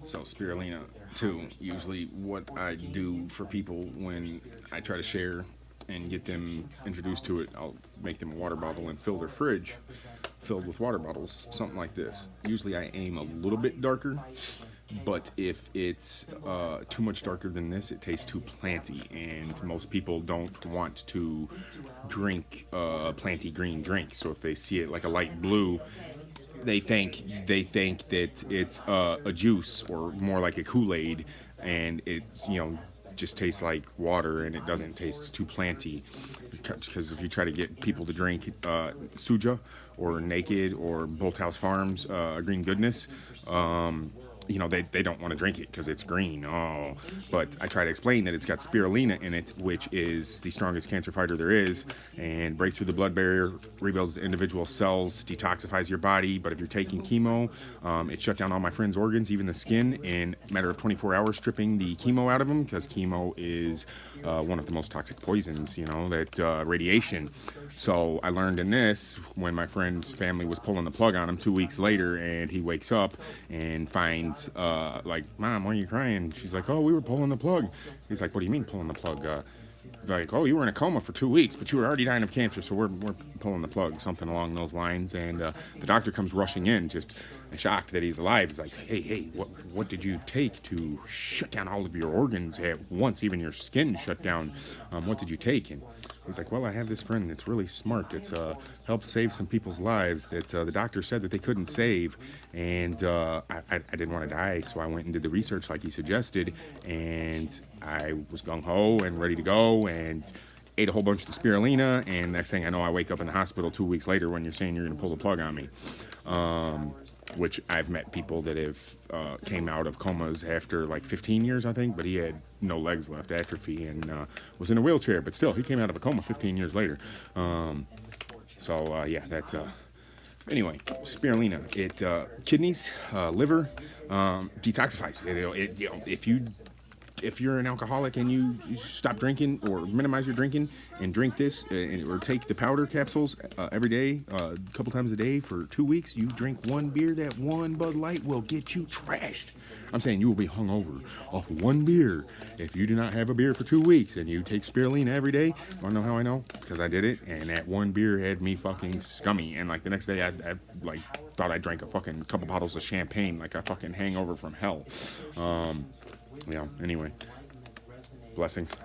So spirulina too. Usually, what I do for people when I try to share and get them introduced to it, I'll make them a water bottle and fill their fridge filled with water bottles, something like this. Usually, I aim a little bit darker, but if it's too much darker than this, it tastes too planty, and most people don't want to drink planty green drinks. So if they see it like a light blue, they think that it's a juice or more like a Kool-Aid, and it just tastes like water and it doesn't taste too planty. Because if you try to get people to drink Suja or Naked or Bolthouse Farms Green Goodness, they don't want to drink it because it's green. Oh, but I try to explain that it's got spirulina in it, which is the strongest cancer fighter there is, and breaks through the blood barrier, rebuilds the individual cells, detoxifies your body. But if you're taking chemo, it shut down all my friends' organs, even the skin, in a matter of 24 hours, stripping the chemo out of them, because chemo is one of the most toxic poisons, that radiation. So I learned in this when my friend's family was pulling the plug on him 2 weeks later, and he wakes up and finds like, Mom, why are you crying? She's like, oh, we were pulling the plug. He's like, what do you mean pulling the plug? Like, oh, you were in a coma for 2 weeks, but you were already dying of cancer, so we're pulling the plug, something along those lines. And the doctor comes rushing in, just shocked that he's alive. He's like, hey, what did you take to shut down all of your organs at once, even your skin shut down? What did you take? And he's like, well, I have this friend that's really smart, that's helped save some people's lives that the doctor said that they couldn't save, and I didn't want to die, so I went and did the research like he suggested, and I was gung-ho and ready to go, and ate a whole bunch of the spirulina, and next thing I know, I wake up in the hospital 2 weeks later when you're saying you're going to pull the plug on me. Which I've met people that have came out of comas after like 15 years, I think, but he had no legs left, atrophy, and was in a wheelchair, but still, he came out of a coma 15 years later. Yeah, that's... Anyway, spirulina, it kidneys, liver, detoxifies. If you're an alcoholic and you stop drinking or minimize your drinking and drink this or take the powder capsules every day, a couple times a day for 2 weeks, you drink one beer, that one Bud Light will get you trashed. I'm saying you will be hungover off one beer if you do not have a beer for 2 weeks and you take spirulina every day. You want to know how I know? Because I did it, and that one beer had me fucking scummy. And like the next day, I like thought I drank a fucking couple bottles of champagne, like a fucking hangover from hell. Anyway, blessings.